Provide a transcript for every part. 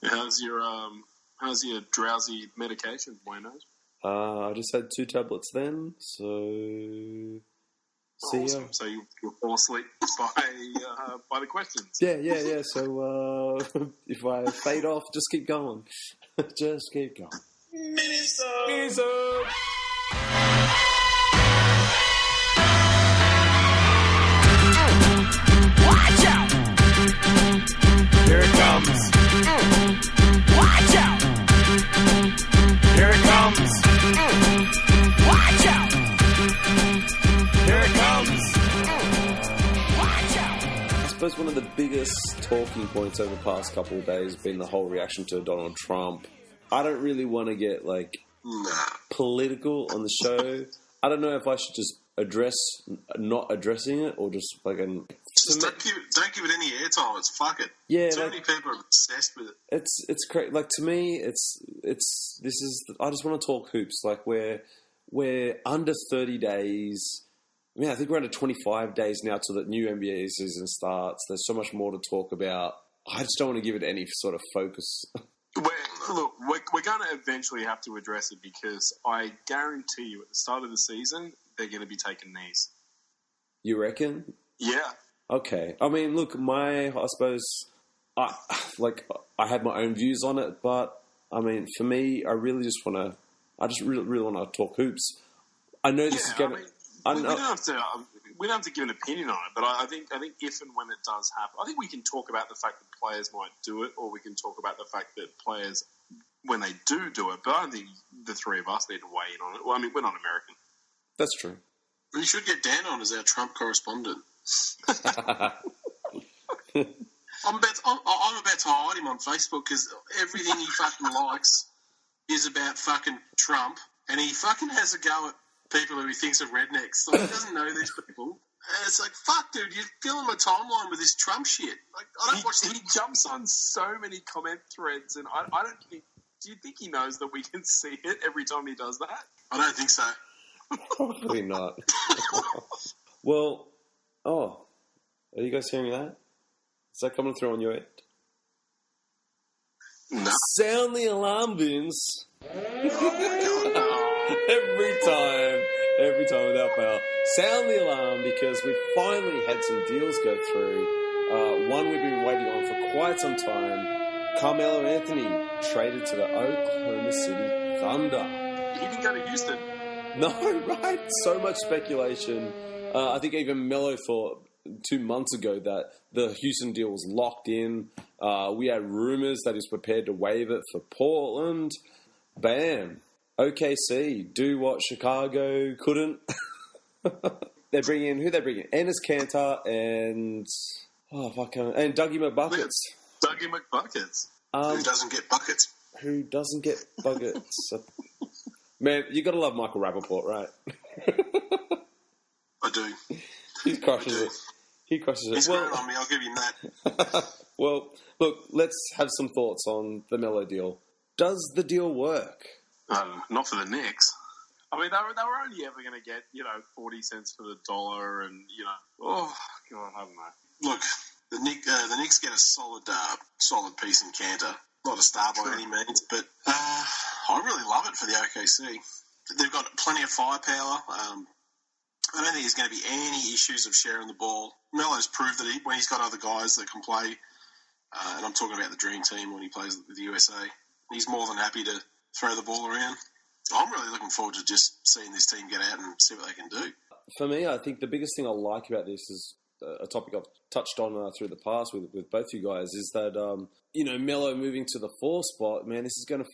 How's your drowsy medication, Buenos? I just had 2 tablets then, so see awesome. ya. So you'll fall asleep by the questions. Yeah. So if I fade off, just keep going. Just keep going. Minisode. Watch out! Here it comes. Watch out! Here it comes. Watch out! Here it comes. Watch out! I suppose one of the biggest talking points over the past couple of days has been the whole reaction to Donald Trump. I don't really want to get political on the show. I don't know if I should just address not addressing it or just don't give it any airtime. It's fuck it. Yeah, too many people are obsessed with it. It's great. Like, to me, I just want to talk hoops. Like, we're under 30 days. I mean, I think we're under 25 days now till the new NBA season starts. There's so much more to talk about. I just don't want to give it any sort of focus. We're going to eventually have to address it because I guarantee you at the start of the season, they're going to be taking knees. You reckon? Yeah. Okay. I mean, look, I have my own views on it, but I mean, for me, I really just want to talk hoops. I know this is going to... We don't have to give an opinion on it, but I think if and when it does happen, I think we can talk about the fact that players might do it, or we can talk about the fact that players, when they do it, but I don't think the three of us need to weigh in on it. Well, I mean, we're not American. That's true. You should get Dan on as our Trump correspondent. I'm about to hide him on Facebook because everything he fucking likes is about fucking Trump, and he fucking has a go at people who he thinks are rednecks. Like, he doesn't know these people. And it's like, fuck, dude, you're filling my timeline with this Trump shit. Like, I don't watch. He jumps on so many comment threads, and I don't think. Do you think he knows that we can see it every time he does that? I don't think so. Probably not. Well, are you guys hearing that? Is that coming through on your end? No. Sound the alarm, Vince. Oh, God, no. Every time without fail. Sound the alarm because we finally had some deals go through. One we've been waiting on for quite some time. Carmelo Anthony traded to the Oklahoma City Thunder. He didn't go to Houston. No, right? So much speculation. I think even Melo thought 2 months ago that the Houston deal was locked in. We had rumors that he's prepared to waive it for Portland. Bam. OKC do what Chicago couldn't. They're bringing who? They're bringing Enes Kanter and Dougie McBuckets. Dougie McBuckets. Who doesn't get buckets? Who doesn't get buckets? Man, you got to love Michael Rappaport, right? I do. He crushes it. He's growing on me, I'll give him that. Well, look, let's have some thoughts on the Melo deal. Does the deal work? Not for the Knicks. I mean, they were only ever going to get, 40 cents for the dollar and, oh, God, I don't know. Look, the Knicks get a solid piece in Kanter. Not a star by any means, but I really love it for the OKC. They've got plenty of firepower. I don't think there's going to be any issues of sharing the ball. Melo's proved that when he's got other guys that can play, and I'm talking about the Dream Team when he plays with the USA, he's more than happy to throw the ball around. I'm really looking forward to just seeing this team get out and see what they can do. For me, I think the biggest thing I like about this is a topic I've touched on through the past with both you guys, is that, Melo moving to the 4 spot, man, this is going to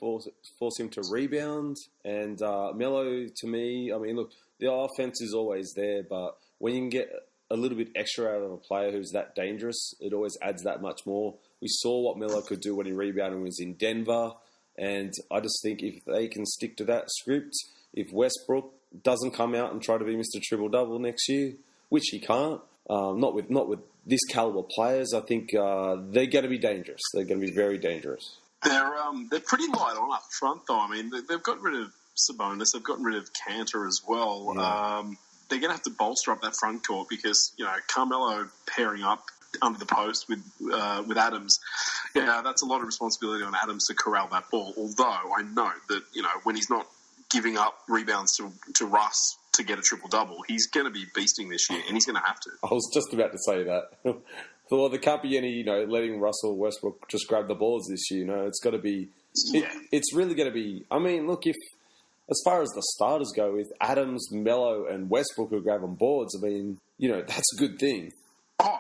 force him to rebound. And Melo, to me, I mean, look, the offense is always there, but when you can get a little bit extra out of a player who's that dangerous, it always adds that much more. We saw what Melo could do when he rebounded when he was in Denver. And I just think if they can stick to that script, if Westbrook doesn't come out and try to be Mr. Triple-Double next year, which he can't, not with this caliber players, I think they're going to be dangerous. They're going to be very dangerous. They're pretty light on up front, though. I mean, they've gotten rid of Sabonis. They've gotten rid of Kanter as well. Yeah. They're going to have to bolster up that front court because, Carmelo pairing up under the post with Adams. Yeah, that's a lot of responsibility on Adams to corral that ball. Although I know that when he's not giving up rebounds to Russ to get a triple-double, he's going to be beasting this year, and he's going to have to. I was just about to say that. Well, there can't be any, letting Russell Westbrook just grab the balls this year. It's got to be. It's really going to be. I mean, look, if as far as the starters go, with Adams, Melo, and Westbrook who grab on boards, I mean, that's a good thing. Oh,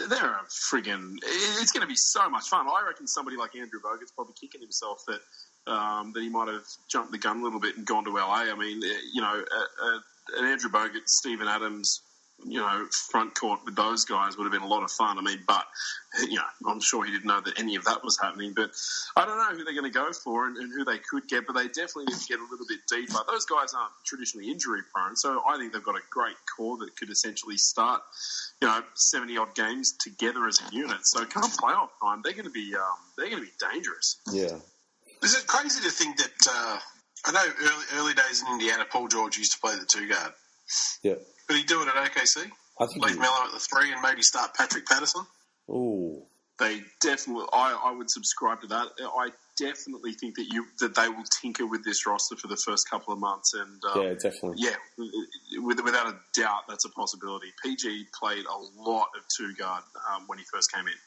they're a friggin'. It's going to be so much fun. I reckon somebody like Andrew Bogut's probably kicking himself that he might have jumped the gun a little bit and gone to LA. I mean, an Andrew Bogut, Steven Adams, front court with those guys would have been a lot of fun. I mean, but, I'm sure he didn't know that any of that was happening. But I don't know who they're going to go for and who they could get, but they definitely need to get a little bit deeper. Those guys aren't traditionally injury prone, so I think they've got a great core that could essentially start, 70-odd games together as a unit. So come playoff time, they're going to be dangerous. Yeah. Is it crazy to think that, I know early days in Indiana, Paul George used to play the two guard. Yeah. Could he do it at OKC? I think leave Melo at the 3 and maybe start Patrick Patterson? Ooh. They definitely. I would subscribe to that. I definitely think that they will tinker with this roster for the first couple of months, and yeah, definitely. Yeah, without a doubt, that's a possibility. PG played a lot of two guard when he first came in.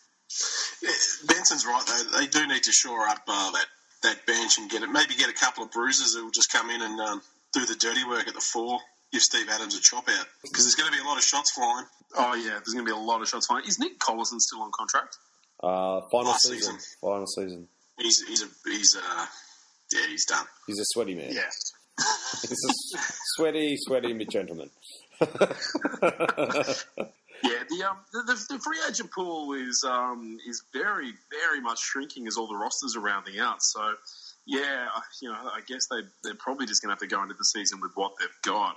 Benson's right though. They do need to shore up that bench and maybe get a couple of bruisers who will just come in and do the dirty work at the 4. Give Steve Adams a chop out because there's going to be a lot of shots flying. Oh yeah, there's going to be a lot of shots flying. Is Nick Collison still on contract? Final season. Final season. He's done. He's a sweaty man. Yeah. He's a sweaty mid-gentleman. Yeah, the free agent pool is very, very much shrinking as all the rosters are rounding out. So, yeah, I guess they're probably just going to have to go into the season with what they've got.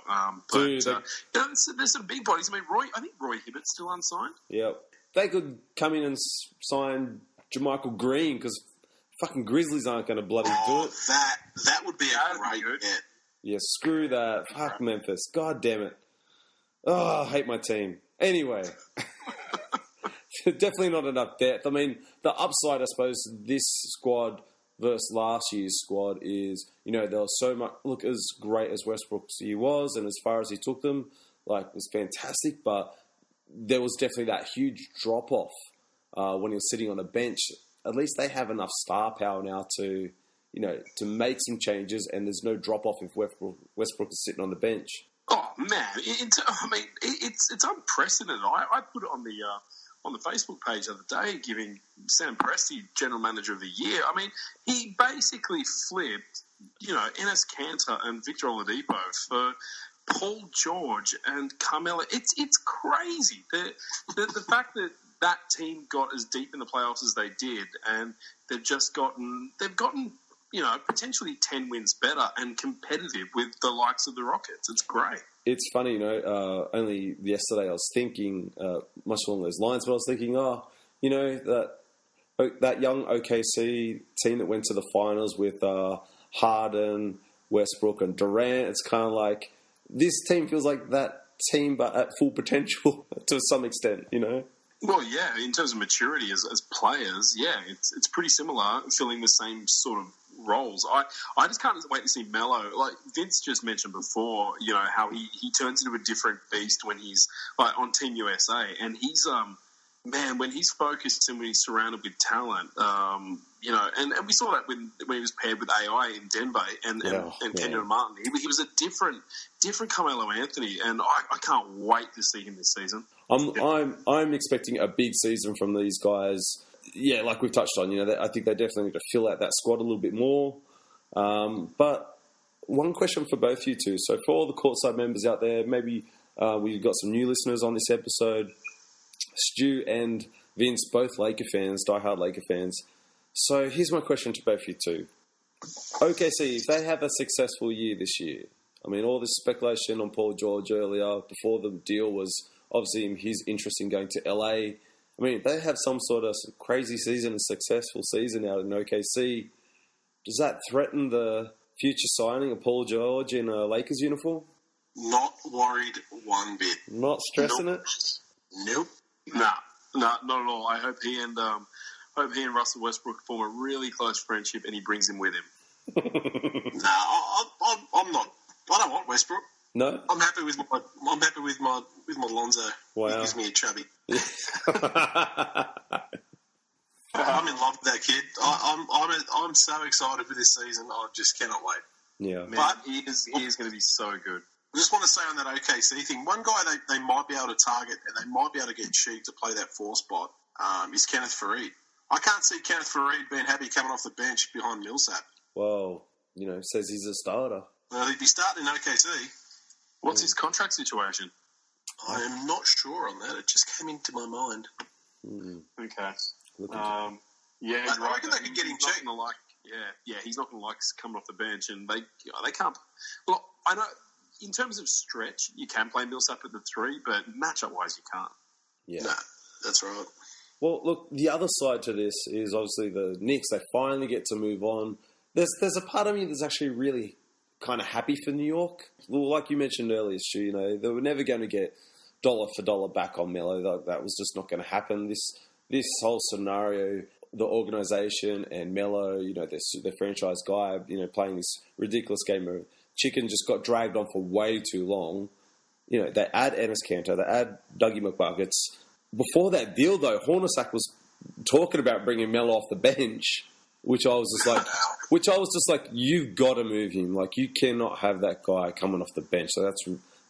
There's some big bodies. I mean, I think Roy Hibbert's still unsigned. Yeah. They could come in and sign Jermichael Green because fucking Grizzlies aren't going to bloody do it. That would be a great get. Yeah, screw that. Fuck Memphis. God damn it. Oh, I hate my team. Anyway, definitely not enough depth. I mean, the upside, I suppose, this squad versus last year's squad is, there was so much. Look, as great as Westbrook's year was, and as far as he took them, it was fantastic. But there was definitely that huge drop off when he was sitting on the bench. At least they have enough star power now to, to make some changes, and there's no drop off if Westbrook is sitting on the bench. Oh man, it's unprecedented. I put it on the Facebook page the other day, giving Sam Presti General Manager of the Year. I mean, he basically flipped, Enes Kanter and Victor Oladipo for Paul George and Carmelo. It's crazy. The fact that team got as deep in the playoffs as they did, and they've gotten potentially 10 wins better and competitive with the likes of the Rockets. It's great. It's funny, only yesterday I was thinking, much along those lines, but I was thinking, that young OKC team that went to the finals with Harden, Westbrook, and Durant, it's kind of like, this team feels like that team, but at full potential to some extent, Well, yeah, in terms of maturity as players, yeah, it's pretty similar, filling the same sort of roles. I just can't wait to see Melo. Like Vince just mentioned before, how he turns into a different beast when he's on Team USA, and he's when he's focused and when he's surrounded with talent, and we saw that when he was paired with AI in Denver and Kenyon Martin. He was a different Carmelo Anthony, and I can't wait to see him this season. I'm expecting a big season from these guys. Yeah, like we've touched on, I think they definitely need to fill out that squad a little bit more. But one question for both you two. So for all the courtside members out there, maybe we've got some new listeners on this episode. Stu and Vince, both Laker fans, diehard Laker fans. So here's my question to both you two. OKC, if they have a successful year this year, I mean, all this speculation on Paul George earlier, before the deal was obviously his interest in going to LA. I mean, if they have some sort of crazy season, a successful season out in OKC, does that threaten the future signing of Paul George in a Lakers uniform? Not worried one bit. Not stressing it? Nope. Nah. No, not at all. I hope he and Russell Westbrook form a really close friendship, and he brings him with him. I'm not. I don't want Westbrook. No, I'm happy with my Lonzo. Wow. He gives me a chubby. I'm in love with that kid. I'm so excited for this season. I just cannot wait. Yeah, man, but he is going to be so good. I just want to say on that OKC thing, one guy they might be able to target and they might be able to get cheap to play that 4 spot is Kenneth Faried. I can't see Kenneth Faried being happy coming off the bench behind Millsap. Well, says he's a starter. Well, he'd be starting in OKC. What's his contract situation? I am not sure on that. It just came into my mind. Okay. Yeah, I reckon they could get him cheap. He's not going to like coming off the bench, and they can't. Well, I know in terms of stretch, you can play Millsap at the 3, but matchup-wise, you can't. Yeah, nah, that's right. Well, look, the other side to this is obviously the Knicks. They finally get to move on. There's a part of me that's actually really kind of happy for New York. Well, like you mentioned earlier, Stu, they were never going to get dollar for dollar back on Melo. That was just not going to happen. This whole scenario, the organisation and Melo, their franchise guy, playing this ridiculous game of chicken just got dragged on for way too long. They add Enes Kanter, they add Dougie McBuckets. Before that deal, though, Hornacek was talking about bringing Melo off the bench, which I was just like, you've got to move him. Like, you cannot have that guy coming off the bench. So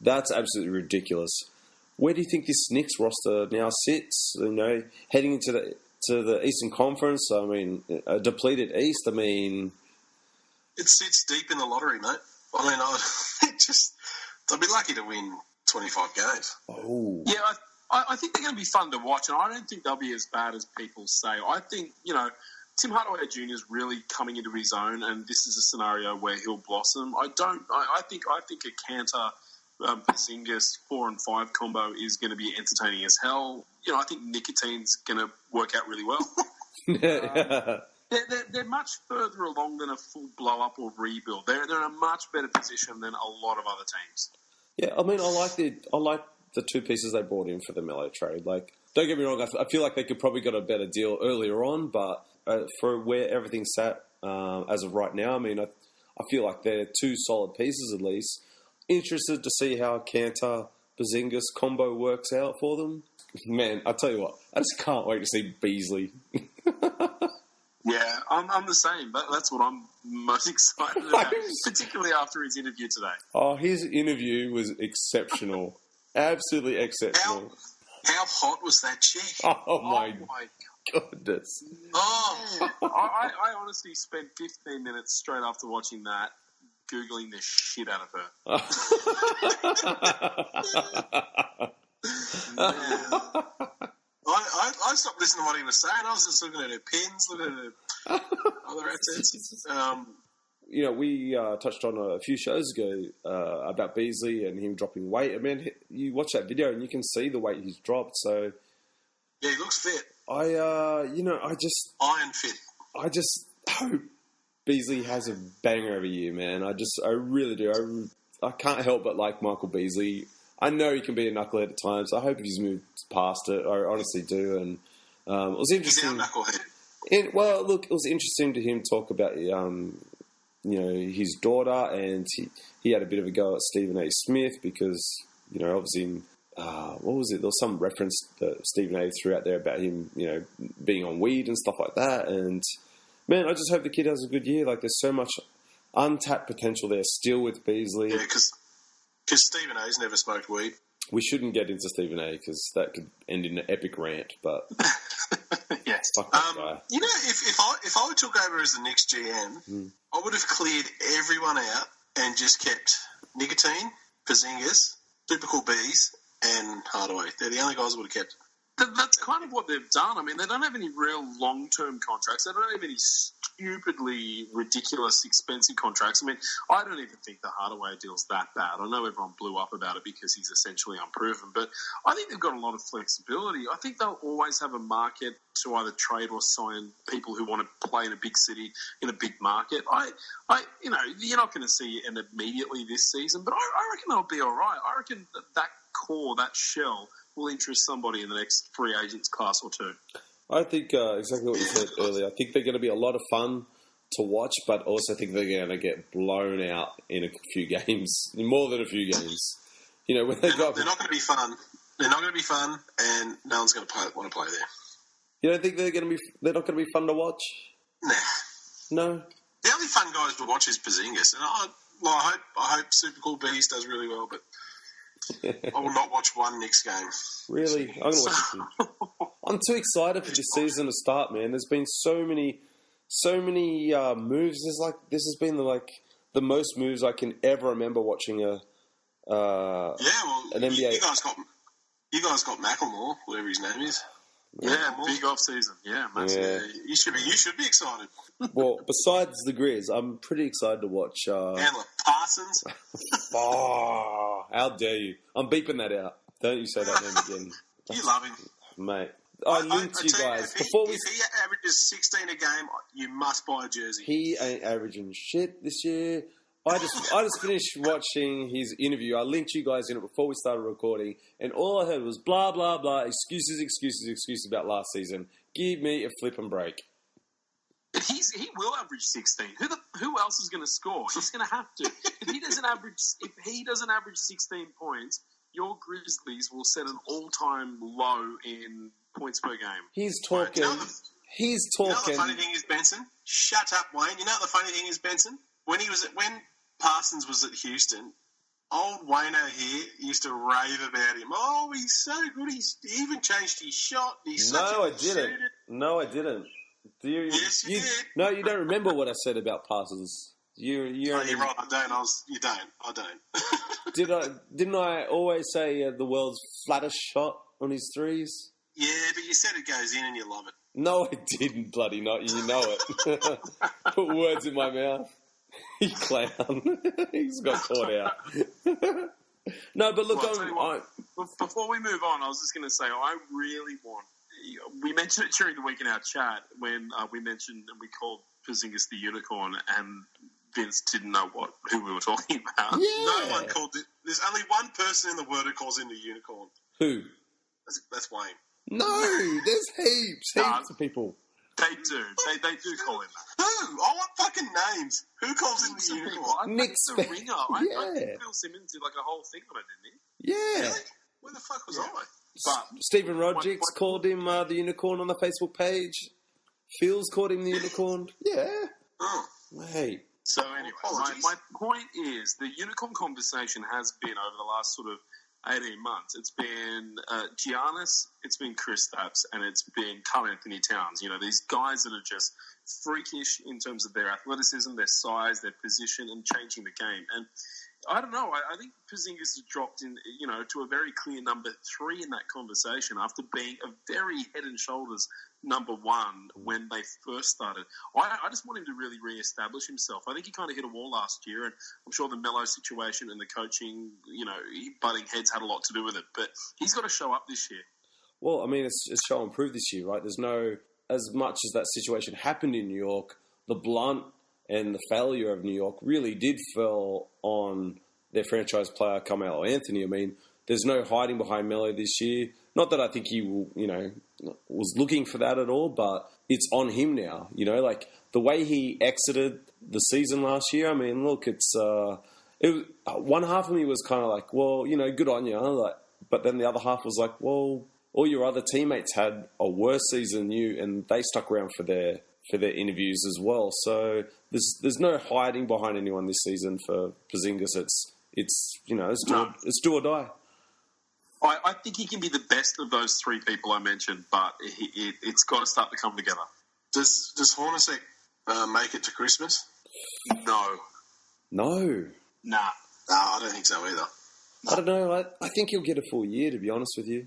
that's absolutely ridiculous. Where do you think this Knicks roster now sits? Heading into the Eastern Conference. I mean, a depleted East. I mean, it sits deep in the lottery, mate. I mean, they'll be lucky to win 25 games. Oh, yeah. I think they're going to be fun to watch, and I don't think they'll be as bad as people say. I think Tim Hardaway Jr. is really coming into his own, and this is a scenario where he'll blossom. I think a Kanter. Porzingis 4 and 5 combo is going to be entertaining as hell. I think Nicotine's going to work out really well. They're much further along than a full blow up or rebuild. They're in a much better position than a lot of other teams. Yeah, I mean, I like the 2 pieces they brought in for the Melo trade. Like, don't get me wrong, I feel like they could probably got a better deal earlier on, but for where everything's sat as of right now, I mean, I feel like they're 2 solid pieces at least. Interested to see how Kanter Porzingis combo works out for them. Man, I tell you what, I just can't wait to see Beasley. Yeah, I'm the same. That's what I'm most excited about, particularly after his interview today. Oh, his interview was exceptional. Absolutely exceptional. How hot was that chick? Oh my goodness. Oh, I honestly spent 15 minutes straight after watching that Googling the shit out of her. I stopped listening to what he was saying. I was just looking at her pins, looking at her other assets. We touched on a few shows ago about Beasley and him dropping weight. I mean, you watch that video and you can see the weight he's dropped. So yeah, he looks fit. Iron fit. I just hope Beasley has a banger of a year, man. I really do. I can't help but like Michael Beasley. I know he can be a knucklehead at times. I hope he's moved past it. I honestly do. And it was interesting. He's our knucklehead. It was interesting to him talk about his daughter, and he had a bit of a go at Stephen A. Smith because obviously. What was it? There was some reference that Stephen A. threw out there about him, being on weed and stuff like that. And man, I just hope the kid has a good year. Like, there's so much untapped potential there still with Beasley. Yeah, because Stephen A.'s never smoked weed. We shouldn't get into Stephen A. because that could end in an epic rant. But yes, fuck that guy. If I took over as the Knicks GM, I would have cleared everyone out and just kept Nicotine, Porzingis, Super Cool Bees, and Hardaway. They're the only guys I would have kept. That's kind of what they've done. I mean, they don't have any real long-term contracts. They don't have any stupidly ridiculous, expensive contracts. I mean, I don't even think the Hardaway deal's that bad. I know everyone blew up about it because he's essentially unproven, but I think they've got a lot of flexibility. I think they'll always have a market to either trade or sign people who want to play in a big city, in a big market. You're not going to see it immediately this season, but I reckon they'll be all right. I reckon that core, that shell, will interest somebody in the next free agents class or two. I think exactly what you said earlier. I think they're going to be a lot of fun to watch, but also think they're going to get blown out in a few games, more than a few games. You know, when they're not going to be fun. They're not going to be fun, and no one's going to want to play there. You don't think they're not going to be fun to watch? Nah. No. The only fun guys to watch is Porzingis, and I hope Super Cool Beast does really well, but I will not watch one Knicks game. Really? I'm going to watch it. I'm too excited for this season to start, man. There's been so many moves. This has been the most moves I can ever remember watching an NBA. You guys got Macklemore, whatever his name is. Yeah, big off season. Yeah, massive. Yeah. You should be excited. Well, besides the Grizz, I'm pretty excited to watch. Handler Parsons. Oh, how dare you! I'm beeping that out. Don't you say that name again. You love him, mate. I linked you guys before if he averages 16 a game, you must buy a jersey. He ain't averaging shit this year. I just finished watching his interview. I linked you guys in it before we started recording, and all I heard was blah, blah, blah, excuses about last season. Give me a flippin' break. He will average 16. Who else is going to score? He's going to have to. If he doesn't average 16 points, your Grizzlies will set an all-time low in points per game. He's talking. You know the funny thing is, Benson? Shut up, Wayne. You know the funny thing is, Benson? When Parsons was at Houston, old Wayno here used to rave about him. Oh, he's so good. He even changed his shot. No, I didn't. Yes, you did. No, you don't remember what I said about Parsons. You're right. I don't. I don't. Didn't I always say the world's flattest shot on his threes? Yeah, but you said it goes in and you love it. No, I didn't, bloody not. You know it. Put words in my mouth. You clown. He's got caught out. No, but look, before we move on, I was just going to say, I really want... We mentioned it during the week in our chat when we mentioned and we called Porzingis the unicorn, and Vince didn't know who we were talking about. Yeah. No one called it. There's only one person in the world who calls him the unicorn. Who? That's Wayne. No, there's heaps of people. They do. They do call him that. Who? I want fucking names. Who calls him the unicorn? Nick's the ringer. I think Phil Simmons did like a whole thing on it, didn't he? Yeah. Really? Where the fuck was I? But Stephen Rodgers called him the unicorn on the Facebook page. Phil's called him the unicorn. Yeah. Oh. Hey. So anyway, my point is the unicorn conversation has been over the last sort of 18 months. It's been Giannis, it's been Kristaps, and it's been Karl Anthony Towns. You know, these guys that are just freakish in terms of their athleticism, their size, their position, and changing the game. And I don't know. I think Porzingis has dropped in, to a very clear number 3 in that conversation after being a very head and shoulders number 1 when they first started. I just want him to really reestablish himself. I think he kind of hit a wall last year, and I'm sure the Melo situation and the coaching, butting heads had a lot to do with it. But he's got to show up this year. Well, I mean, it's show and prove this year, right? There's no, as much as that situation happened in New York, the blunt and the failure of New York really did fall on their franchise player, Carmelo Anthony. I mean, there's no hiding behind Melo this year. Not that I think he was looking for that at all, but it's on him now. Like the way he exited the season last year. I mean, look, one half of me was kind of like, well, good on you. But then the other half was like, well, all your other teammates had a worse season than you, and they stuck around for their interviews as well. So there's no hiding behind anyone this season for Porzingis. It's do or die. I think he can be the best of those 3 people I mentioned, but it's got to start to come together. Does Hornacek make it to Christmas? No. No. Nah. No, I don't think so either. I don't know. I think he'll get a full year, to be honest with you.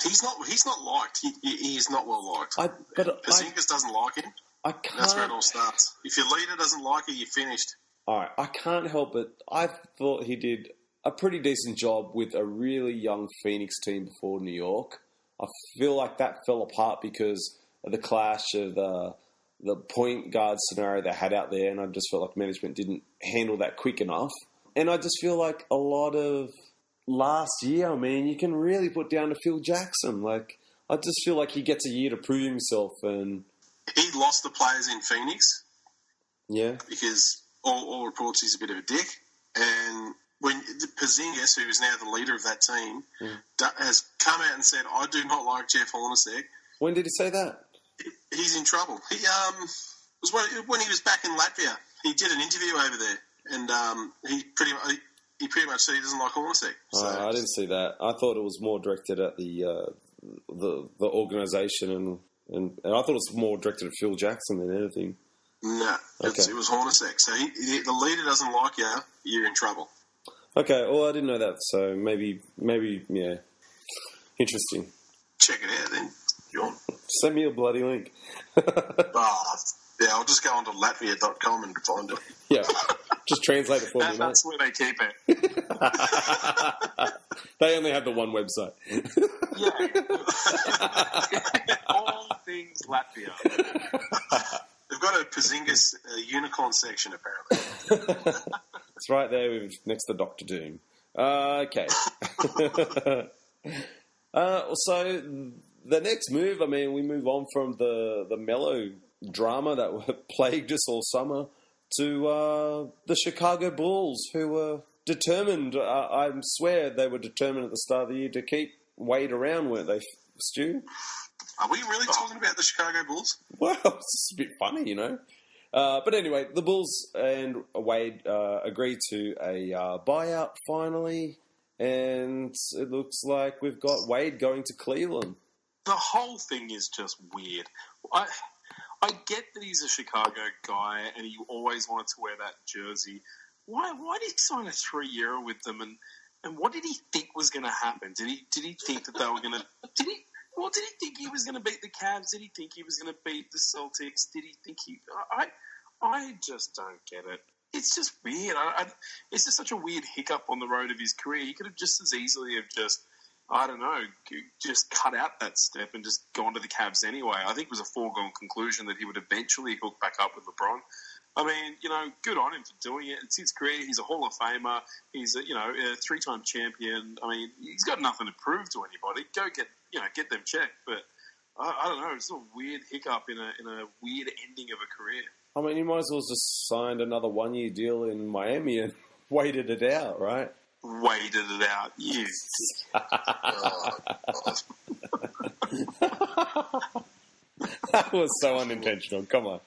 He's not liked. He is not well liked. Porzingis doesn't like him. That's where it all starts. If your leader doesn't like it, you're finished. All right, I can't help it. I thought he did a pretty decent job with a really young Phoenix team before New York. I feel like that fell apart because of the clash of the point guard scenario they had out there, and I just felt like management didn't handle that quick enough. And I just feel like a lot of last year, I mean, you can really put down to Phil Jackson. Like, I just feel like he gets a year to prove himself. And he lost the players in Phoenix. Yeah. Because all reports he's a bit of a dick. And when Porzingis, who is now the leader of that team, has come out and said, I do not like Jeff Hornacek. When did he say that? He's in trouble. He was when he was back in Latvia. He did an interview over there, and he pretty much said he doesn't like Hornacek. So. I didn't see that. I thought it was more directed at the organisation, and I thought it was more directed at Phil Jackson than anything. No, okay. It was Hornacek. So the leader doesn't like you, you're in trouble. Okay, well, I didn't know that, so maybe, yeah. Interesting. Check it out then. Send me a bloody link. Yeah, I'll just go onto latvia.com and find it. Yeah, just translate it for me, mate. That's where they keep it. They only have the one website. Yeah. All things Latvia. They've got a Porzingis unicorn section, apparently. It's right there next to Dr. Doom. Okay. So the next move, I mean, we move on from the Melo drama that plagued us all summer to the Chicago Bulls, who were determined, I swear they were determined at the start of the year to keep Wade around, weren't they, Stu? Are we really talking about the Chicago Bulls? Well, it's a bit funny, you know. But anyway, the Bulls and Wade agreed to a buyout finally, and it looks like we've got Wade going to Cleveland. The whole thing is just weird. I get that he's a Chicago guy and he always wanted to wear that jersey. Why did he sign a 3-year with them? And what did he think was going to happen? Did he think that they were going to? Did he think he was going to beat the Cavs? Did he think he was going to beat the Celtics? Did he think he? I just don't get it. It's just weird. It's just such a weird hiccup on the road of his career. He could have just as easily have just, I don't know, just cut out that step and just gone to the Cavs anyway. I think it was a foregone conclusion that he would eventually hook back up with LeBron. I mean, you know, good on him for doing it. It's his career. He's a Hall of Famer. He's a 3-time champion. I mean, he's got nothing to prove to anybody. Go get them checked. But I don't know. It's a weird hiccup in a weird ending of a career. I mean, you might as well just signed another 1-year deal in Miami and waited it out, right? Waited it out. You. That was so unintentional. Come on.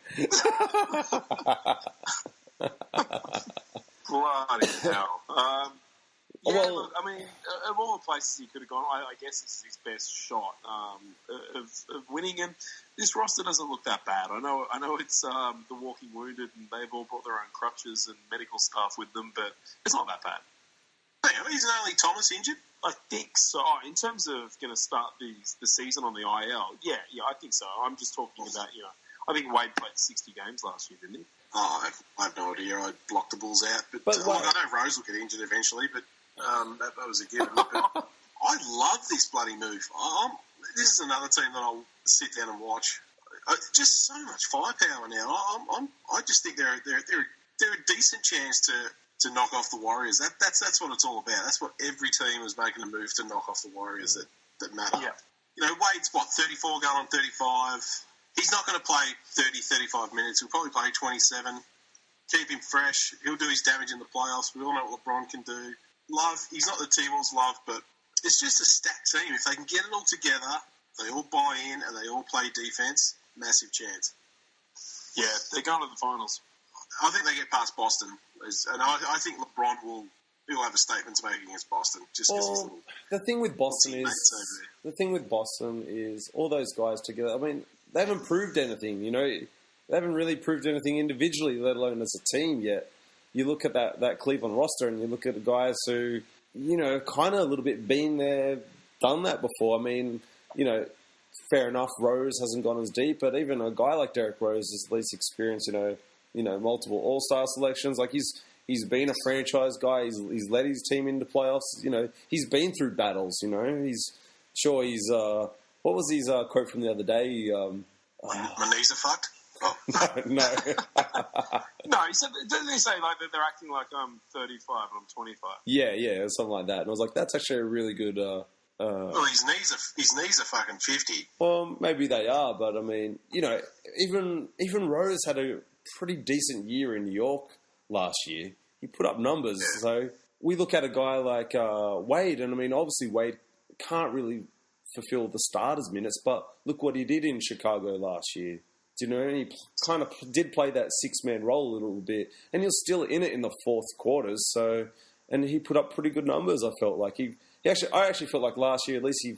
Bloody hell. Well, look, I mean, of all the places he could have gone, I guess this is his best shot of winning. And this roster doesn't look that bad. I know it's the walking wounded, and they've all brought their own crutches and medical staff with them, but it's not that bad. Hang on, isn't only Thomas injured? I think so. In terms of going to start the season on the IL, yeah, I think so. I'm just talking about, I think Wade played 60 games last year, didn't he? Oh, I have no idea. I blocked the Bulls out. But I know Rose will get injured eventually, but that was a given. But I love this bloody move. This is another team that I'll sit down and watch. Just so much firepower now. I just think they're a decent chance to knock off the Warriors. That's what it's all about. That's what every team is making a move to knock off the Warriors that matter. Yeah. Wade's 34 going on 35. He's not going to play 30, 35 minutes. He'll probably play 27. Keep him fresh. He'll do his damage in the playoffs. We all know what LeBron can do. Love, he's not the T-Wolves Love, but it's just a stacked team. If they can get it all together, they all buy in and they all play defense, massive chance. Yeah, they're going to the finals. I think they get past Boston. And I think LeBron he'll have a statement to make against Boston. Just because the thing with Boston is all those guys together. I mean, they haven't proved anything. They haven't really proved anything individually, let alone as a team yet. You look at that Cleveland roster, and you look at the guys who kind of a little bit been there, done that before. I mean, fair enough, Rose hasn't gone as deep, but even a guy like Derrick Rose is at least experienced. Multiple All-Star selections. Like he's been a franchise guy. He's led his team into playoffs. He's been through battles. He's what was his quote from the other day? My knees are fucked. Oh. No. No, he said, didn't they say like that they're acting like I'm 35 and I'm 25? Yeah, something like that. And I was like, that's actually a really good. Well, his knees are fucking 50. Well, maybe they are, but I mean, even Rose had a pretty decent year in New York last year. He put up numbers. Yeah. So we look at a guy like Wade, and I mean, obviously Wade can't really fulfill the starters minutes, but look what he did in Chicago last year. He kind of did play that six-man role a little bit, and he was still in it in the fourth quarters. So, and he put up pretty good numbers. I felt like I actually felt like last year at least he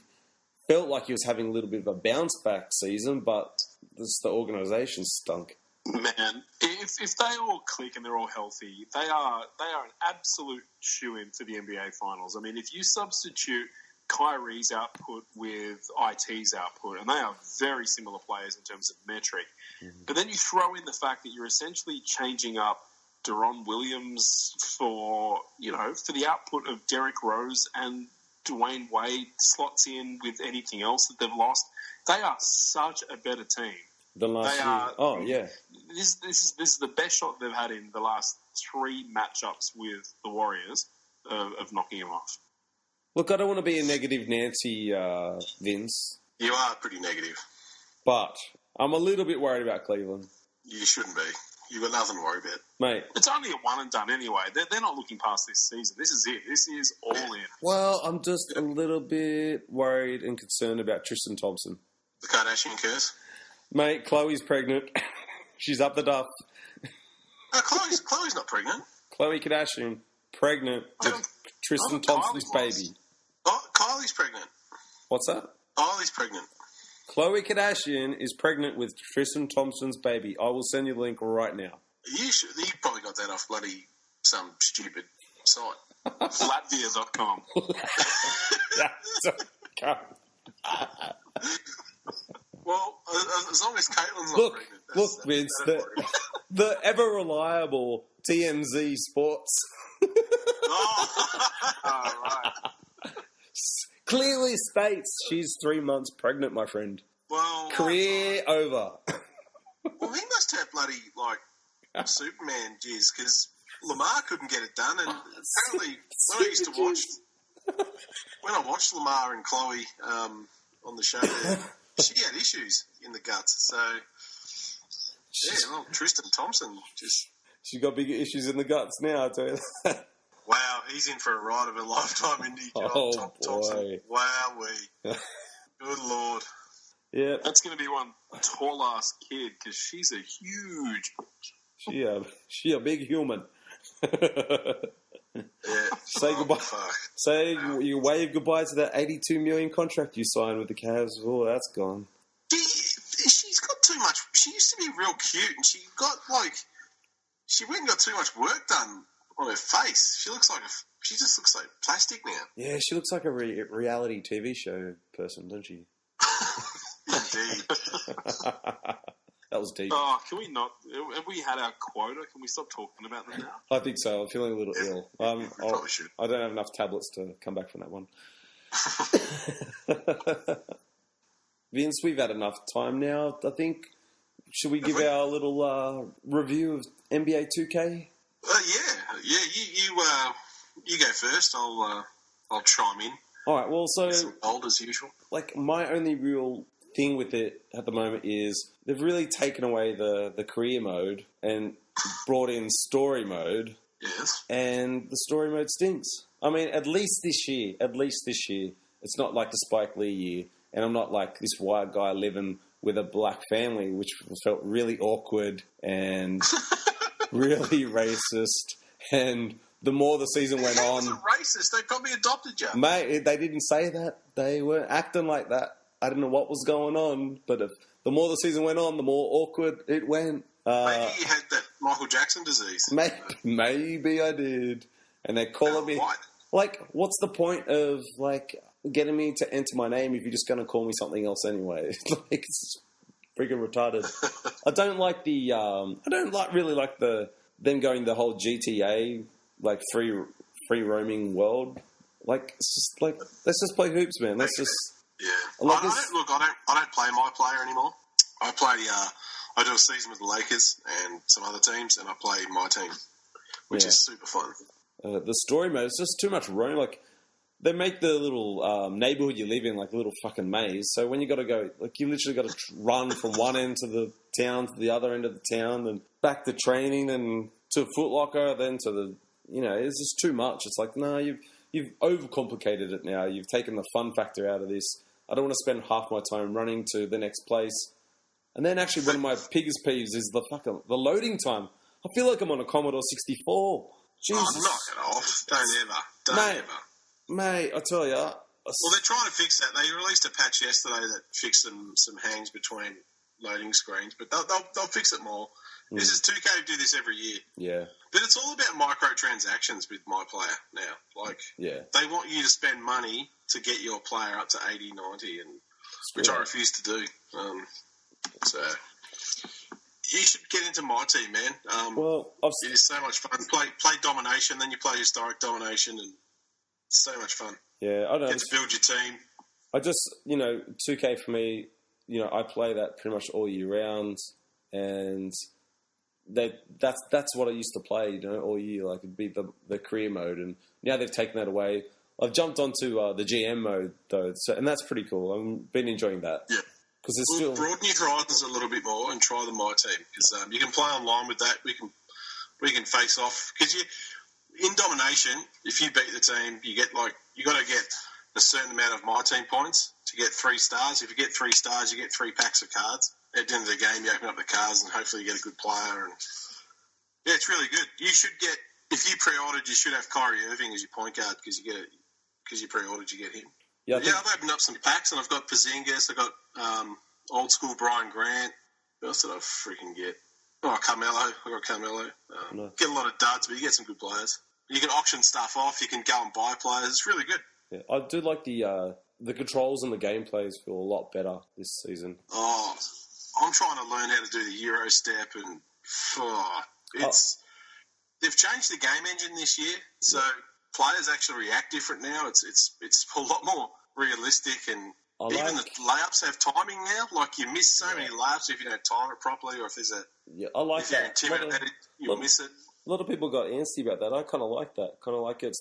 felt like he was having a little bit of a bounce back season, but the organisation stunk. Man, if they all click and they're all healthy, they are an absolute shoo-in for the NBA Finals. I mean, if you substitute Kyrie's output with IT's output, and they are very similar players in terms of metric. Mm-hmm. But then you throw in the fact that you're essentially changing up Deron Williams for the output of Derrick Rose, and Dwayne Wade slots in with anything else that they've lost. They are such a better team than last year. Oh yeah, this is the best shot they've had in the last three matchups with the Warriors of knocking them off. Look, I don't want to be a negative Nancy, Vince. You are pretty negative. But I'm a little bit worried about Cleveland. You shouldn't be. You've got nothing to worry about. Mate. It's only a one and done anyway. They're not looking past this season. This is it. This is all in. Well, I'm just a little bit worried and concerned about Tristan Thompson. The Kardashian curse? Mate, Chloe's pregnant. She's up the duff. Chloe's not pregnant. Khloe Kardashian, pregnant with Tristan Thompson's baby. Oh, Kylie's pregnant. What's that? Kylie's pregnant. Khloe Kardashian is pregnant with Tristan Thompson's baby. I will send you the link right now. You probably got that off bloody some stupid site. Latvia.com. Well, as long as Caitlin's not pregnant. Look, Vince, the ever-reliable TMZ Sports. Right. Clearly states she's 3 months pregnant, my friend. Well, career over. Well, he must have bloody Superman jizz, because Lamar couldn't get it done, and apparently when I watched Lamar and Chloe on the show, she had issues in the guts. So Tristan Thompson she's got bigger issues in the guts now. I tell you that. Wow, he's in for a ride of a lifetime, isn't he, Tom Thompson? Wowee. Good Lord. Yeah. That's going to be one tall-ass kid, because she's a huge bitch. She a big human. Yeah. Say goodbye. Say you wave goodbye to that $82 million contract you signed with the Cavs. Oh, that's gone. She's got too much. She used to be real cute, and she went and got too much work done on her face. She just looks like plastic now. Yeah, she looks like a reality TV show person, doesn't she? Indeed. That was deep. Oh, can we not? Have we had our quota? Can we stop talking about them now? I think so. I'm feeling a little ill. We probably should. I don't have enough tablets to come back from that one. Vince, we've had enough time now. I think. Should we give our little review of NBA 2K? Yeah. You go first. I'll chime in. All right. Well, so old as usual. Like, my only real thing with it at the moment is they've really taken away the career mode and brought in story mode. Yes. And the story mode stinks. I mean, at least this year, it's not like the Spike Lee year, and I'm not like this white guy living with a black family, which felt really awkward and really racist. And the more the season went on... It wasn't racist. They probably adopted you. Mate, they didn't say that. They weren't acting like that. I don't know what was going on, but the more the season went on, the more awkward it went. Maybe you had that Michael Jackson disease. Maybe I did. And they're calling me... What? Like, what's the point of, like, getting me to enter my name if you're just going to call me something else anyway? Like, it's freaking retarded. I don't like the... really like them going the whole GTA, like, free roaming world. Like, it's just like, let's just play hoops, man. Let's just... Yeah. I don't play my player anymore. I I do a season with the Lakers and some other teams, and I play my team, which is super fun. The story mode, it's just too much roam. Like, they make the little neighborhood you live in like a little fucking maze. So when you got to go, like, you literally got to run from one end to the town to the other end of the town, and back to training, and to Foot Locker, then to the, it's just too much. It's like, no, you've overcomplicated it now. You've taken the fun factor out of this. I don't want to spend half my time running to the next place. And then actually one of my biggest peeves is the loading time. I feel like I'm on a Commodore 64. Jesus. Oh, knock it off. Don't ever. Mate, I tell you. Well, they're trying to fix that. They released a patch yesterday that fixed some hangs between loading screens, but they'll fix it more. This is 2K do this every year. Yeah. But it's all about microtransactions with my player now. Like, they want you to spend money to get your player up to 80, 90, which I refuse to do. So you should get into my team, man. It is so much fun. Play domination, then you play historic domination, and it's so much fun. Yeah, I don't know. Get to build your team. I just, 2K for me, I play that pretty much all year round, and that's what I used to play, all year. Like, it'd be the career mode, and now they've taken that away. I've jumped onto the GM mode though, and that's pretty cool. I've been enjoying that. Yeah. Because broaden your horizons a little bit more and try the my team, because you can play online with that. We can face off, because in domination, if you beat the team, you got to get a certain amount of my team points to get 3 stars. If you get 3 stars, you get 3 packs of cards. At the end of the game, you open up the cards and hopefully you get a good player. And yeah, it's really good. You should get, if you pre-ordered, you should have Kyrie Irving as your point guard, because you pre-ordered, you get him. Yeah, I've opened up some packs, and I've got Porzingis, I've got old school Brian Grant. What else did I freaking get? Oh, Carmelo. I got Carmelo. Get a lot of duds, but you get some good players. You can auction stuff off. You can go and buy players. It's really good. Yeah, I do like the controls and the gameplays feel a lot better this season. Oh, I'm trying to learn how to do the Euro step, and they've changed the game engine this year, so players actually react different now. It's a lot more realistic, and even the layups have timing now. Like, you miss so many layups if you don't time it properly, or if there's if you're intimidated, you'll miss it. A lot of people got antsy about that. I kind of like that. Kind of like it's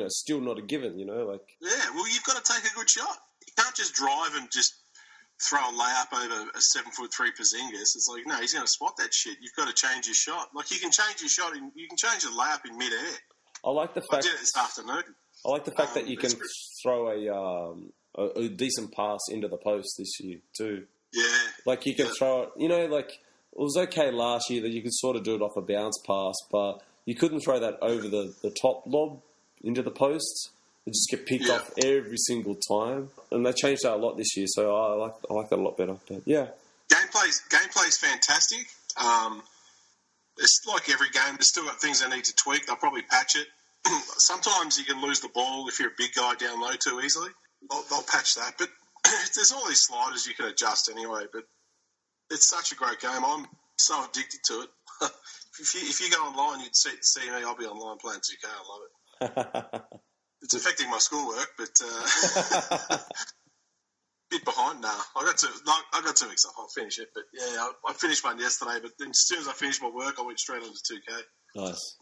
still not a given. Like. Yeah, well, you've got to take a good shot. You can't just drive and just throw a layup over a 7'3" Porzingis. It's like, no, he's going to spot that shit. You've got to change your shot. Like, you can change your shot. You can change the layup in mid-air. I did it this afternoon. I like the fact that you can throw a decent pass into the post this year too. Yeah. Like, you can throw it. Like, it was okay last year that you could sort of do it off a bounce pass, but you couldn't throw that over the top lob into the post. It just get picked off every single time, and they changed that a lot this year. So I like that a lot better. But yeah, gameplay's fantastic. It's like every game. There's still got things they need to tweak. They'll probably patch it. Sometimes you can lose the ball if you're a big guy down low too easily. They'll patch that, but there's all these sliders you can adjust anyway. But it's such a great game. I'm so addicted to it. If you go online, you'd see me. I'll be online playing 2K. I love it. It's affecting my schoolwork, but bit behind now. I got 2 weeks off. I'll finish it, but yeah, I finished one yesterday. But then as soon as I finished my work, I went straight on to 2K. Nice.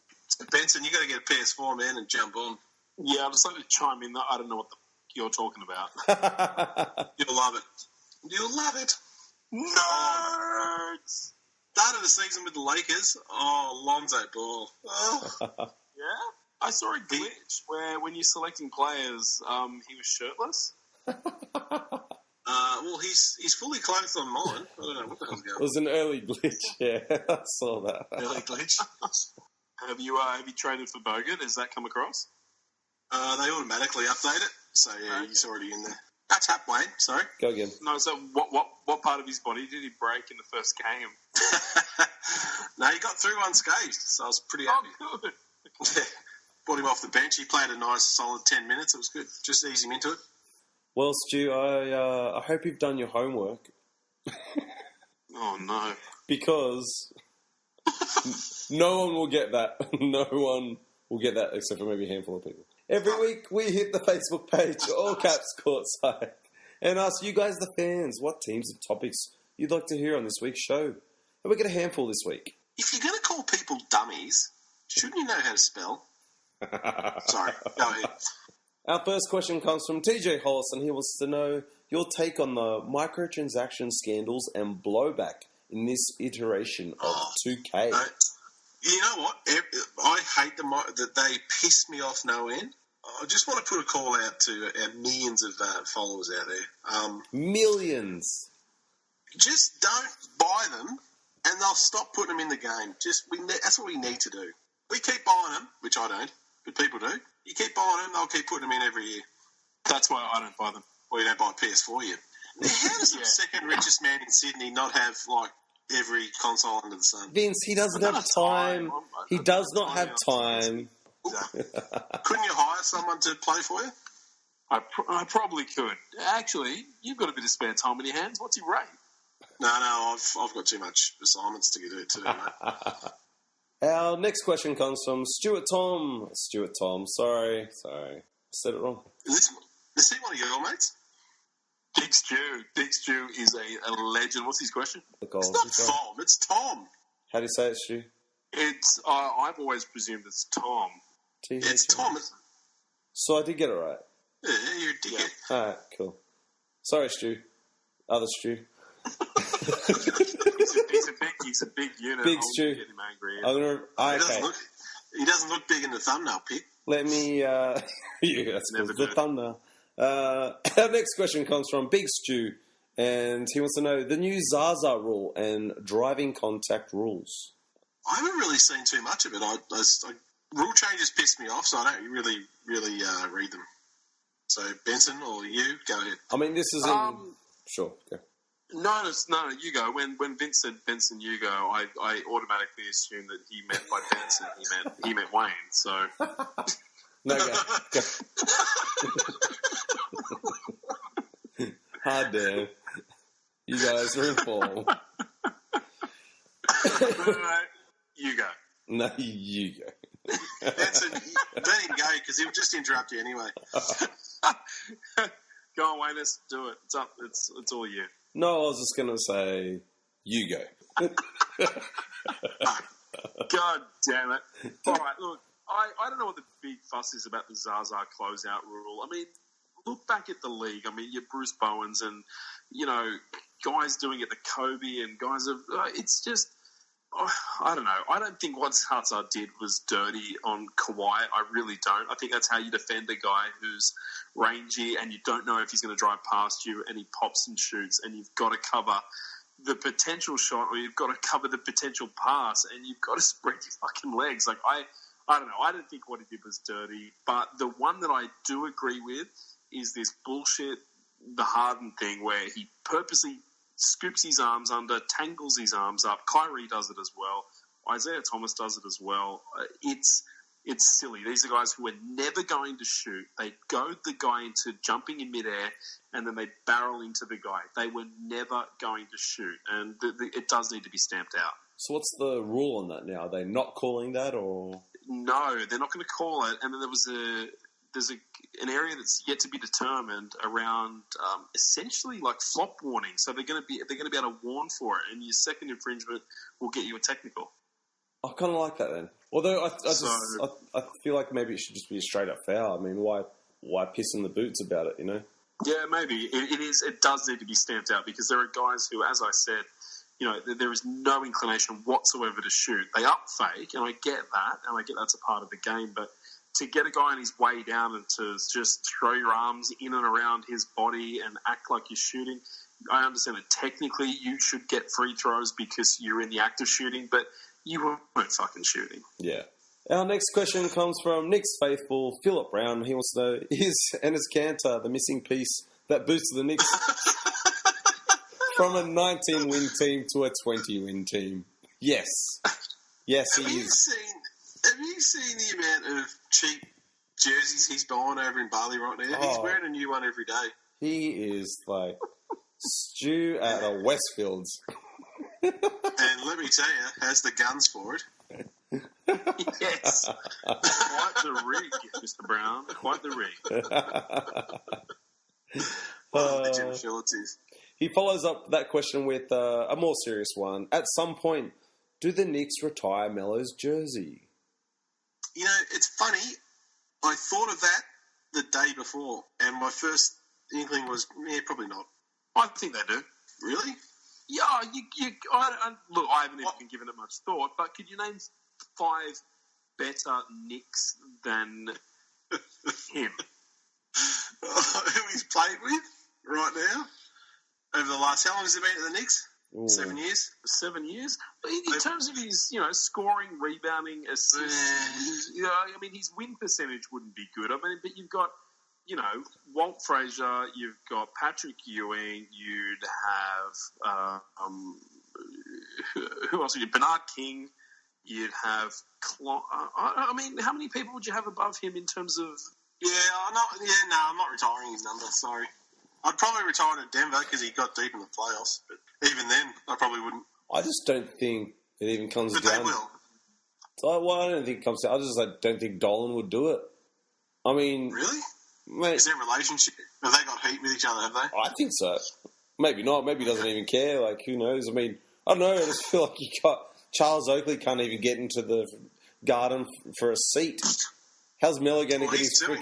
Benson, you got to get a PS4, man, and jump on. Yeah, I'd just like to chime in that I don't know what you're talking about. You'll love it. You'll love it. Nerds! Started the season with the Lakers. Oh, Lonzo Ball. Oh. Yeah? I saw a glitch where when you're selecting players, he was shirtless. Well, he's fully clothed on mine. I don't know what the hell's going on. It was an early glitch, yeah. I saw that. Early glitch. Have you traded for Bogut? Has that come across? They automatically update it, so yeah, he's already in there. That's up, Wayne. Sorry. Go again. No, so what part of his body did he break in the first game? No, he got through unscathed, so I was pretty happy. Oh, good. Brought him off the bench. He played a nice, solid 10 minutes. It was good. Just ease him into it. Well, Stu, I hope you've done your homework. Oh, no. Because no one will get that. No one will get that except for maybe a handful of people. Every week we hit the Facebook page, all caps Courtside, and ask you guys, the fans, what teams and topics you'd like to hear on this week's show. And we get a handful this week. If you're going to call people dummies, shouldn't you know how to spell? Sorry, go ahead. Our first question comes from TJ Hollis, and he wants to know your take on the microtransaction scandals and blowback in this iteration of 2K. You know what? I hate them. That they piss me off no end. I just want to put a call out to our millions of followers out there. Millions. Just don't buy them, and they'll stop putting them in the game. That's what we need to do. We keep buying them, which I don't, but people do. You keep buying them, they'll keep putting them in every year. That's why I don't buy them. Or you don't buy a PS4 yet. Now, how does the second richest man in Sydney not have, like, every console under the sun? Vince, he doesn't have time. He does not have time. Exactly. Couldn't you hire someone to play for you? I probably could. Actually, you've got a bit of spare time on your hands. What's your rate? No, I've got too much assignments to do too, mate. Our next question comes from Stuart Tom. Sorry. I said it wrong. Is he one of your mates? Big Stew is a legend. What's his question? It's not Tom. It's Tom. How do you say it, Stu? It's I've always presumed it's Tom. It's Tom. So I did get it right. Yeah, you're a dickhead. Yeah. All right, cool. Sorry, Stu. Other Stu. He's a big unit. Big Stu. Get him angry. He doesn't look big in the thumbnail pic. Let me... yeah, that's cool. The thumbnail. Our next question comes from Big Stu, and he wants to know the new Zaza rule and driving contact rules. I haven't really seen too much of it. Rule changes piss me off, so I don't really read them. So, Benson, or you, go ahead. I mean, this is Sure, go. No, you go. When Vince said Benson, you go, I automatically assumed that he meant by Benson, he meant Wayne, so... No, go. Hard damn. You guys are in form. You go. No, you go. Benson, let him go, because he'll just interrupt you anyway. Go on, Wayne, let's do it. It's up. It's all you. No, I was just going to say, you go. God damn it. All right, look, I don't know what the big fuss is about the Zaza closeout rule. I mean, look back at the league. I mean, you're Bruce Bowens and, guys doing it to Kobe and guys have... it's just... I don't know. I don't think what Zaza did was dirty on Kawhi. I really don't. I think that's how you defend a guy who's rangy and you don't know if he's going to drive past you and he pops and shoots and you've got to cover the potential shot or you've got to cover the potential pass and you've got to spread your fucking legs. Like, I don't know. I don't think what he did was dirty. But the one that I do agree with is this bullshit, the Harden thing where he purposely scoops his arms under, tangles his arms up. Kyrie does it as well. Isaiah Thomas does it as well. It's silly. These are guys who are never going to shoot. They goad the guy into jumping in midair, and then they barrel into the guy. They were never going to shoot, and it does need to be stamped out. So what's the rule on that now? Are they not calling that, or...? No, they're not going to call it. And then there's an area that's yet to be determined around essentially like flop warning. So they're going to be able to warn for it, and your second infringement will get you a technical. I kind of like that then. Although I feel like maybe it should just be a straight up foul. I mean, why piss in the boots about it? Yeah, maybe it is. It does need to be stamped out because there are guys who, as I said, there is no inclination whatsoever to shoot. They up fake, and I get that, and I get that's a part of the game, but to get a guy on his way down and to just throw your arms in and around his body and act like you're shooting, I understand that technically you should get free throws because you're in the act of shooting, but you weren't fucking shooting. Yeah. Our next question comes from Knicks faithful Philip Brown. He wants to know, is Enes Kanter the missing piece that boosted the Knicks from a 19-win team to a 20-win team? Yes. Yes, he is. Have you seen the amount of cheap jerseys he's buying over in Bali right now? He's wearing a new one every day. He is like Stu at a Westfields. And let me tell you, has the guns for it. Yes. Quite the rig, Mr. Brown. Quite the rig. Legend Phillips is. He follows up that question with a more serious one. At some point, do the Knicks retire Melo's jersey? You know, it's funny. I thought of that the day before, and my first inkling was, probably not. I think they do. Really? Yeah, look, I haven't even given it much thought, but could you name 5 better Knicks than him? Who he's played with right now? Over the last, how long has he been at the Knicks? Ooh. 7 years? 7 years? But in terms of his, scoring, rebounding, assists, I mean, his win percentage wouldn't be good. I mean, but you've got, Walt Frazier, you've got Patrick Ewing, you'd have, who else would you, Bernard King, you'd have, I mean, how many people would you have above him in terms of... I'm not retiring his number, sorry. I'd probably retire to Denver because he got deep in the playoffs, but even then, I probably wouldn't. I just don't think it even comes but down... But they will. I don't think it comes down... don't think Dolan would do it. I mean... Really? Mate, is their relationship... Have they got heat with each other, have they? I think so. Maybe not. Maybe he doesn't even care. Like, who knows? I mean, I don't know. I just feel like you got... Charles Oakley can't even get into the garden for a seat. How's Melo going to get his... suing.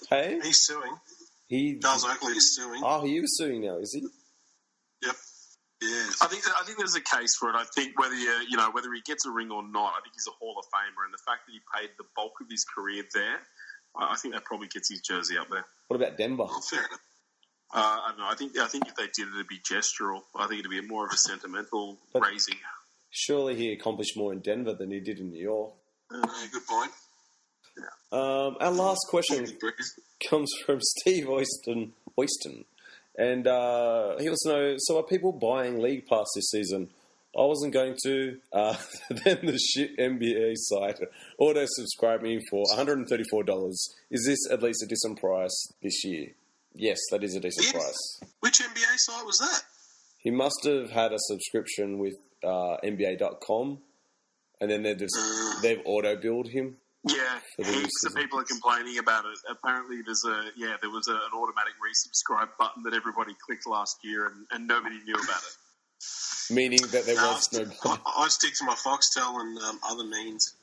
Hey? He's suing. Charles Oakley is suing. Oh, he was suing now, is he? Yep. Yeah. I think there's a case for it. I think whether he gets a ring or not, I think he's a Hall of Famer, and the fact that he paid the bulk of his career there, I think that probably gets his jersey up there. What about Denver? Oh, fair enough. I don't know. I think if they did it, it'd be gestural. I think it'd be more of a sentimental raising. Surely he accomplished more in Denver than he did in New York. Good point. Yeah. Our last question comes from Steve Oyston. And he wants to know, so are people buying League Pass this season? I wasn't going to. Then the shit NBA site auto-subscribed me for $134. Is this at least a decent price this year? Yes, that is a decent price. Which NBA site was that? He must have had a subscription with NBA.com, and then they've auto-billed him. Yeah, heaps of people are complaining about it. Apparently, there was an automatic resubscribe button that everybody clicked last year, and nobody knew about it. Meaning that there was no... I stick to my Foxtel and other means.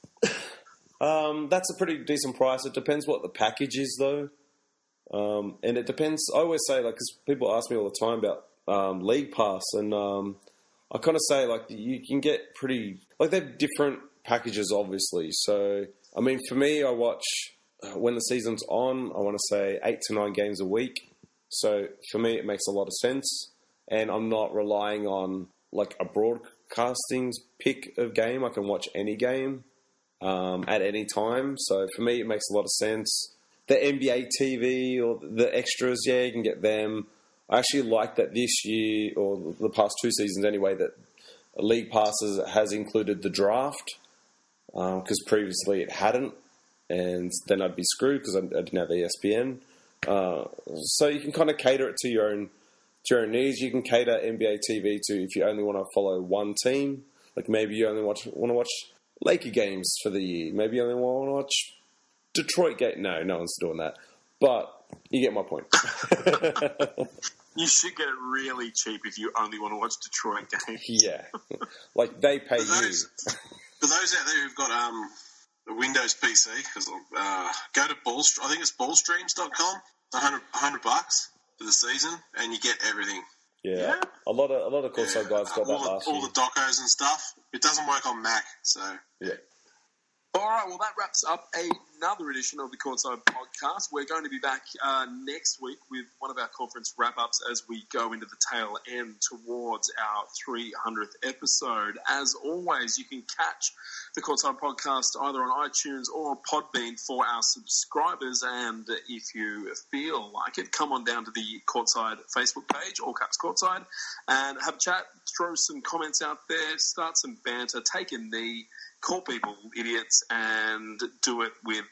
That's a pretty decent price. It depends what the package is, though. And it depends... I always say, because people ask me all the time about League Pass, and I kind of say, you can get pretty... they have different packages, obviously. So, I mean, for me, I watch... when the season's on, I want to say 8 to 9 games a week. So, for me, it makes a lot of sense. And I'm not relying on, a broadcasting pick of game. I can watch any game at any time. So, for me, it makes a lot of sense. The NBA TV or the extras, you can get them. I actually like that this year, or the past 2 seasons anyway, that League Passes has included the draft, because previously it hadn't, and then I'd be screwed because I didn't have ESPN. So you can kind of cater it to your own needs. You can cater NBA TV to if you only want to follow one team. Maybe you only want to watch Laker games for the year. Maybe you only want to watch Detroit game. No one's doing that. But you get my point. You should get it really cheap if you only want to watch Detroit games. Yeah. They pay you. For those out there who've got a Windows PC, go to I think it's ballstreams.com, $100 for the season, and you get everything. Yeah. A lot of COURTSIDE guys got that last year. All the docos and stuff. It doesn't work on Mac, so... Yeah. All right, well, that wraps up another edition of the COURTSIDE Podcast. We're going to be back next week with one of our conference wrap-ups as we go into the tail end towards our 300th episode. As always, you can catch the COURTSIDE Podcast either on iTunes or Podbean for our subscribers. And if you feel like it, come on down to the COURTSIDE Facebook page, All Caps COURTSIDE, and have a chat, throw some comments out there, start some banter, take a knee, call people idiots, and do it with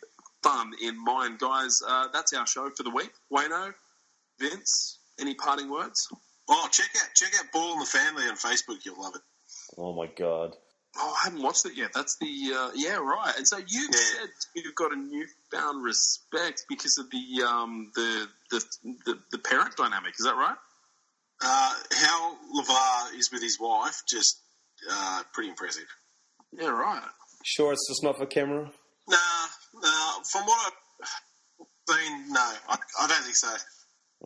fun in mind. Guys, that's our show for the week. Wayno, Vince, any parting words? Oh, check out Ball and the Family on Facebook. You'll love it. Oh, my God. Oh, I haven't watched it yet. That's the... yeah, right. And so you said you've got a newfound respect because of the parent dynamic. Is that right? How LeVar is with his wife, just pretty impressive. Yeah, right. Sure, it's just not for camera? Nah. From what I've seen, no. I don't think so.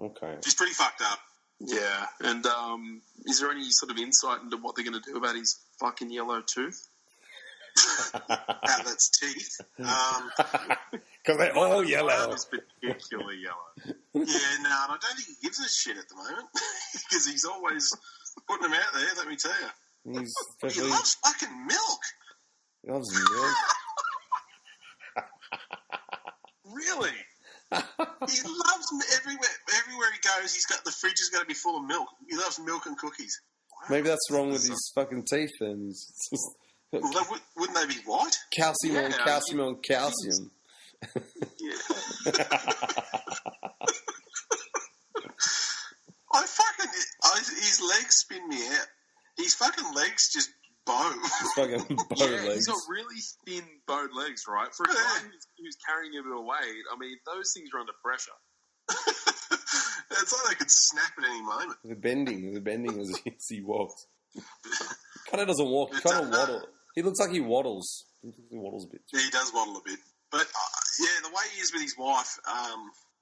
Okay. She's pretty fucked up. Yeah, and is there any sort of insight into what they're going to do about his fucking yellow tooth? That's teeth. Because they're all yellow. It's particularly yellow. Yeah, no, I don't think he gives a shit at the moment because he's always putting them out there. Let me tell you, he loves fucking milk. He loves milk. Really? He loves everywhere he goes. The fridge has got to be full of milk. He loves milk and cookies. Wow. Maybe that's wrong with his fucking teeth. Then well, wouldn't they be white? Calcium on calcium on calcium. Yeah. His legs spin me out. His fucking legs just bow. His fucking bow legs. He's got really thin bowed legs, right? For a guy who's carrying a bit of weight, I mean, those things are under pressure. It's like they could snap at any moment. The bending as he walks. Kind of doesn't walk. He kind of waddle. He looks like he waddles. He waddles a bit. Yeah, he does waddle a bit. But the way he is with his wife,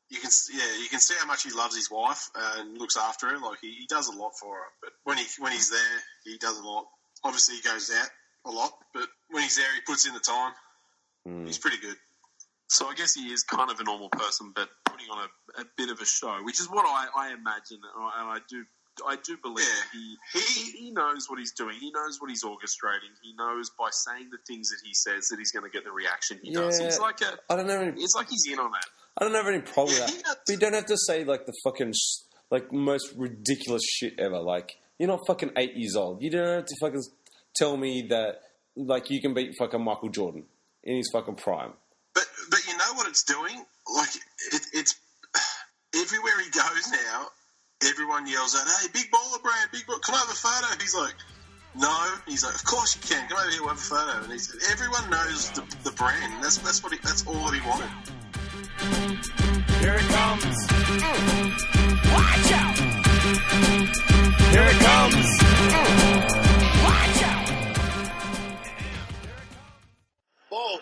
you can see how much he loves his wife and looks after her. Like he does a lot for her. But when he's there, he does a lot. Obviously, he goes out a lot, but when he's there, he puts in the time. He's pretty good. So I guess he is kind of a normal person, but putting on a bit of a show, which is what I imagine, and I do believe he knows what he's doing. He knows what he's orchestrating. He knows by saying the things that he says that he's going to get the reaction he does. It's like I don't know. It's like he's in on that. I don't have any problem with that. But you don't have to say like the fucking most ridiculous shit ever. Like you're not fucking 8 years old. You don't have to fucking tell me that like you can beat fucking Michael Jordan in his fucking prime. But you know what it's doing? Like it's everywhere he goes now. Everyone yells out, "Hey, big baller brand, big baller, can I have a photo?" He's like, "No." He's like, "Of course you can. Come over here, we'll have a photo." And everyone knows the brand. That's all that he wanted. Here it comes. Watch out! Here it comes. Watch out! Ball.